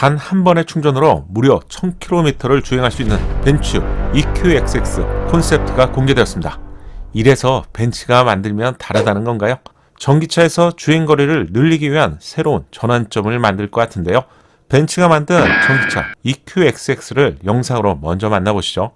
단 한 번의 충전으로 무려 1000km를 주행할 수 있는 벤츠 EQXX 콘셉트가 공개되었습니다. 이래서 벤츠가 만들면 다르다는 건가요? 전기차에서 주행거리를 늘리기 위한 새로운 전환점을 만들 것 같은데요. 벤츠가 만든 전기차 EQXX를 영상으로 먼저 만나보시죠.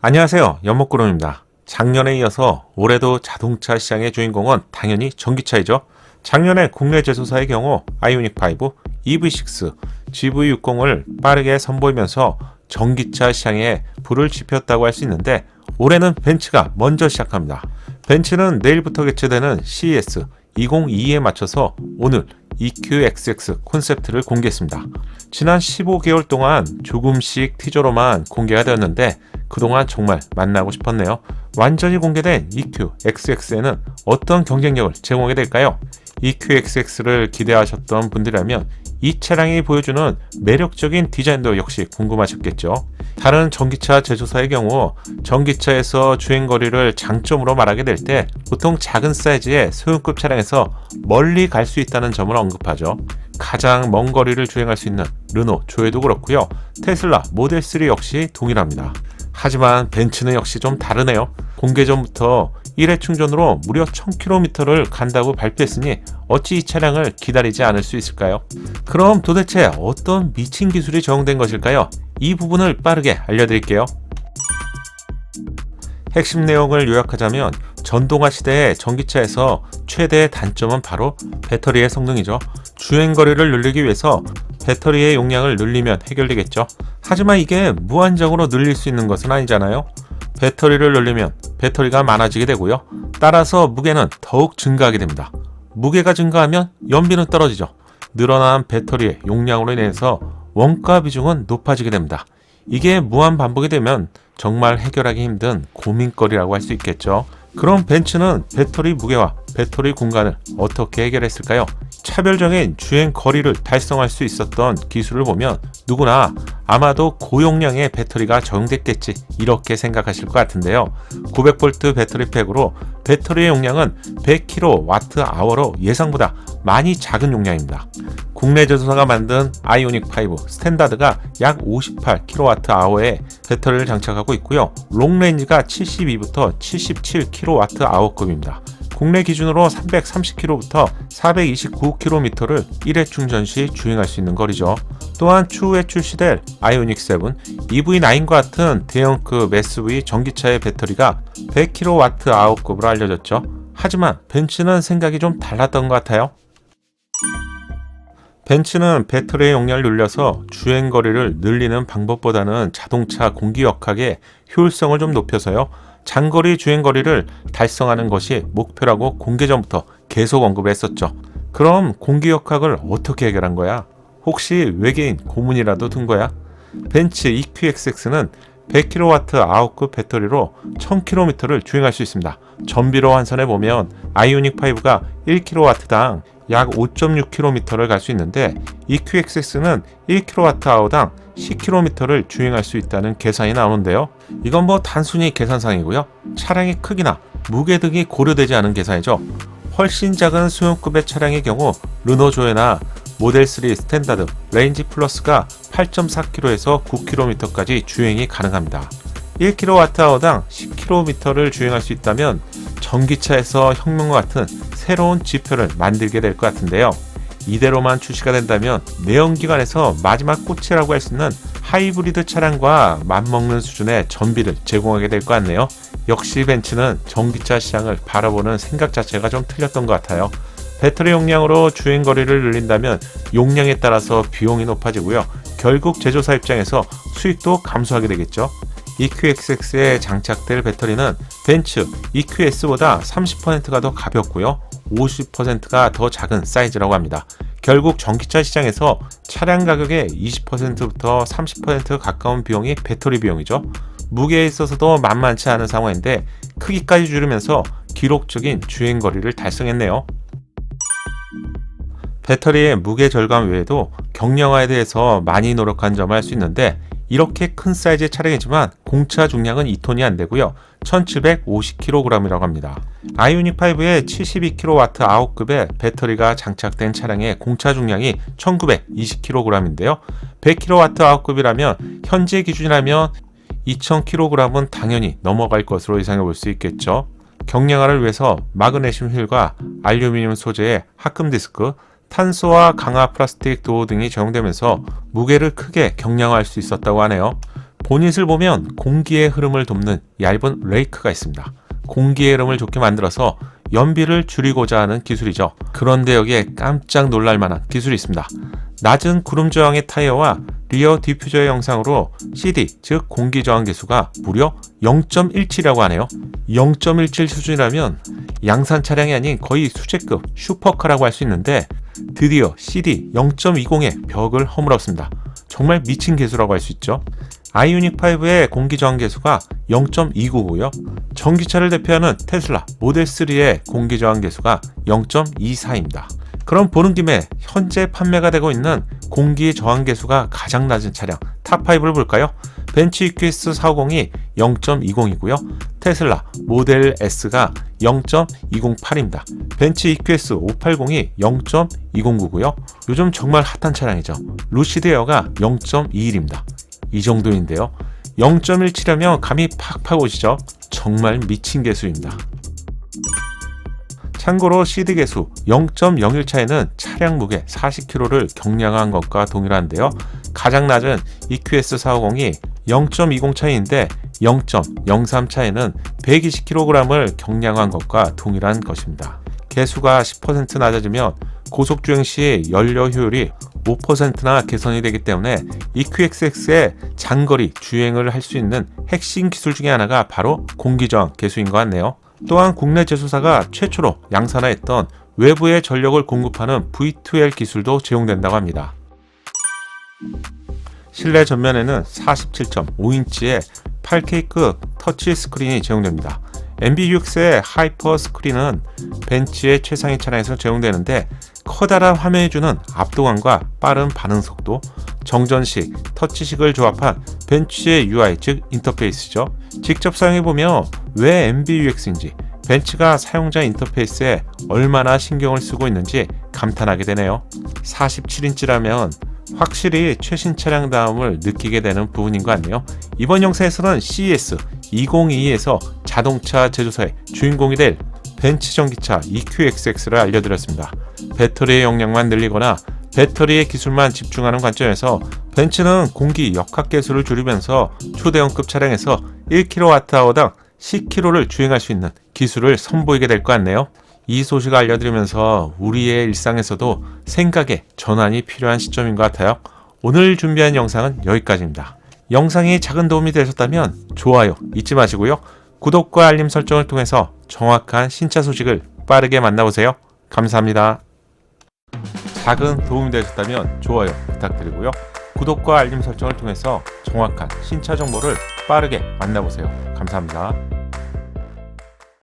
안녕하세요, 연목구름입니다. 작년에 이어서 올해도 자동차 시장의 주인공은 당연히 전기차이죠. 작년에 국내 제조사의 경우 아이오닉5, EV6, GV60을 빠르게 선보이면서 전기차 시장에 불을 지폈다고 할 수 있는데, 올해는 벤츠가 먼저 시작합니다. 벤츠는 내일부터 개최되는 CES 2022에 맞춰서 오늘 EQXX 콘셉트를 공개했습니다. 지난 15개월 동안 조금씩 티저로만 공개가 되었는데 그동안 정말 만나고 싶었네요. 완전히 공개된 EQXX에는 어떤 경쟁력을 제공하게 될까요? EQXX를 기대하셨던 분들이라면 이 차량이 보여주는 매력적인 디자인도 역시 궁금하셨겠죠. 다른 전기차 제조사의 경우 전기차에서 주행거리를 장점으로 말하게 될 때 보통 작은 사이즈의 소형급 차량에서 멀리 갈 수 있다는 점을 언급하죠. 가장 먼 거리를 주행할 수 있는 르노 조에도 그렇고요. 테슬라 모델 3 역시 동일합니다. 하지만 벤츠는 역시 좀 다르네요. 공개 전부터 1회 충전으로 무려 1000km를 간다고 발표했으니 어찌 이 차량을 기다리지 않을 수 있을까요? 그럼 도대체 어떤 미친 기술이 적용된 것일까요? 이 부분을 빠르게 알려드릴게요. 핵심 내용을 요약하자면 전동화 시대의 전기차에서 최대의 단점은 바로 배터리의 성능이죠. 주행거리를 늘리기 위해서 배터리의 용량을 늘리면 해결되겠죠. 하지만 이게 무한정으로 늘릴 수 있는 것은 아니잖아요. 배터리를 늘리면 배터리가 많아지게 되고요. 따라서 무게는 더욱 증가하게 됩니다. 무게가 증가하면 연비는 떨어지죠. 늘어난 배터리의 용량으로 인해서 원가 비중은 높아지게 됩니다. 이게 무한 반복이 되면 정말 해결하기 힘든 고민거리라고 할 수 있겠죠. 그럼 벤츠는 배터리 무게와 배터리 공간을 어떻게 해결했을까요? 차별적인 주행 거리를 달성할 수 있었던 기술을 보면 누구나 아마도 고용량의 배터리가 적용됐겠지 이렇게 생각하실 것 같은데요. 900V 배터리 팩으로 배터리의 용량은 100kWh로 예상보다 많이 작은 용량입니다. 국내 제조사가 만든 아이오닉5 스탠다드가 약 58kWh의 배터리를 장착하고 있고요. 롱레인지가 72부터 77kWh급입니다. 국내 기준으로 330km부터 429km를 1회 충전 시 주행할 수 있는 거리죠. 또한 추후에 출시될 아이오닉7, EV9과 같은 대형급 SUV 전기차의 배터리가 100kWh급으로 알려졌죠. 하지만 벤츠는 생각이 좀 달랐던 것 같아요. 벤츠는 배터리의 용량을 늘려서 주행거리를 늘리는 방법보다는 자동차 공기역학의 효율성을 좀 높여서요. 장거리 주행거리를 달성하는 것이 목표라고 공개 전부터 계속 언급을 했었죠. 그럼 공기역학을 어떻게 해결한 거야? 혹시 외계인 고문이라도 둔 거야? 벤츠 EQXX는 100kWh급 배터리로 1000km를 주행할 수 있습니다. 전비로 환산해보면 아이오닉5가 1kW당 약 5.6km를 갈 수 있는데 EQXX는 1kWh당 10km를 주행할 수 있다는 계산이 나오는데요. 이건 단순히 계산상이고요. 차량의 크기나 무게 등이 고려되지 않은 계산이죠. 훨씬 작은 소형급의 차량의 경우 르노 조에나 모델 3 스탠다드, 레인지 플러스가 8.4km에서 9km까지 주행이 가능합니다. 1kWh당 10km를 주행할 수 있다면 전기차에서 혁명과 같은 새로운 지표를 만들게 될 것 같은데요. 이대로만 출시가 된다면 내연기관에서 마지막 꽃이라고 할 수 있는 하이브리드 차량과 맞먹는 수준의 전비를 제공하게 될 것 같네요. 역시 벤츠는 전기차 시장을 바라보는 생각 자체가 좀 틀렸던 것 같아요. 배터리 용량으로 주행거리를 늘린다면 용량에 따라서 비용이 높아지고요. 결국 제조사 입장에서 수익도 감소하게 되겠죠. EQXX에 장착될 배터리는 벤츠 EQS보다 30%가 더 가볍고요. 50%가 더 작은 사이즈라고 합니다. 결국 전기차 시장에서 차량 가격의 20%부터 30% 가까운 비용이 배터리 비용이죠. 무게에 있어서도 만만치 않은 상황인데 크기까지 줄이면서 기록적인 주행거리를 달성했네요. 배터리의 무게 절감 외에도 경량화에 대해서 많이 노력한 점을 알 수 있는데 이렇게 큰 사이즈의 차량이지만 공차 중량은 2톤이 안 되고요. 1750kg이라고 합니다. 아이오닉5의 72kW 아웃급의 배터리가 장착된 차량의 공차 중량이 1920kg인데요. 100kW 아웃급이라면 현재 기준이라면 2000kg은 당연히 넘어갈 것으로 예상해 볼 수 있겠죠. 경량화를 위해서 마그네슘 휠과 알루미늄 소재의 합금 디스크, 탄소와 강화 플라스틱 도어 등이 적용되면서 무게를 크게 경량화할 수 있었다고 하네요. 보닛을 보면 공기의 흐름을 돕는 얇은 레이크가 있습니다. 공기의 흐름을 좋게 만들어서 연비를 줄이고자 하는 기술이죠. 그런데 여기에 깜짝 놀랄 만한 기술이 있습니다. 낮은 구름 저항의 타이어와 리어 디퓨저의 영상으로 CD, 즉 공기 저항 계수가 무려 0.17이라고 하네요. 0.17 수준이라면 양산 차량이 아닌 거의 수제급 슈퍼카라고 할 수 있는데 드디어 CD 0.20의 벽을 허물었습니다. 정말 미친 계수라고 할 수 있죠. 아이오닉5의 공기 저항 계수가 0.29고요. 전기차를 대표하는 테슬라 모델 3의 공기 저항 계수가 0.24입니다. 그럼 보는 김에 현재 판매가 되고 있는 공기 저항 계수가 가장 낮은 차량 탑5를 볼까요? 벤츠 EQS 450이 0.20이고요. 테슬라 모델 S가 0.208입니다. 벤츠 EQS 580이 0.209고요. 요즘 정말 핫한 차량이죠. 루시드 에어가 0.21입니다. 이 정도인데요. 0.17이면 감이 팍팍 오시죠? 정말 미친 개수입니다. 참고로 CD 개수 0.01 차이는 차량 무게 40kg를 경량화한 것과 동일한데요. 가장 낮은 EQS 450이 0.20 차이인데 0.03 차이는 120kg을 경량화한 것과 동일한 것입니다. 개수가 10% 낮아지면 고속주행 시 연료 효율이 5%나 개선이 되기 때문에 EQXX의 장거리 주행을 할 수 있는 핵심 기술 중에 하나가 바로 공기저항 개수인 것 같네요. 또한 국내 제조사가 최초로 양산화했던 외부의 전력을 공급하는 V2L 기술도 제공된다고 합니다. 실내 전면에는 47.5인치의 8K급 터치 스크린이 제공됩니다. MBUX의 하이퍼 스크린은 벤츠의 최상위 차량에서 제공되는데 커다란 화면이 주는 압도감과 빠른 반응 속도, 정전식, 터치식을 조합한 벤츠의 UI 즉 인터페이스죠. 직접 사용해보며 왜 MBUX인지 벤츠가 사용자 인터페이스에 얼마나 신경을 쓰고 있는지 감탄하게 되네요. 47인치라면 확실히 최신 차량다움을 느끼게 되는 부분인 것 같네요. 이번 영상에서는 CES 2022에서 자동차 제조사의 주인공이 될 벤츠 전기차 EQXX를 알려드렸습니다. 배터리의 용량만 늘리거나 배터리의 기술만 집중하는 관점에서 벤츠는 공기 역학계수를 줄이면서 초대형급 차량에서 1kWh당 10km를 주행할 수 있는 기술을 선보이게 될 것 같네요. 이 소식을 알려드리면서 우리의 일상에서도 생각의 전환이 필요한 시점인 것 같아요. 오늘 준비한 영상은 여기까지입니다. 영상이 작은 도움이 되셨다면 좋아요 잊지 마시고요. 구독과 알림 설정을 통해서 정확한 신차 소식을 빠르게 만나보세요. 감사합니다. 작은 도움이 되셨다면 좋아요 부탁드리고요. 구독과 알림 설정을 통해서 정확한 신차 정보를 빠르게 만나보세요. 감사합니다.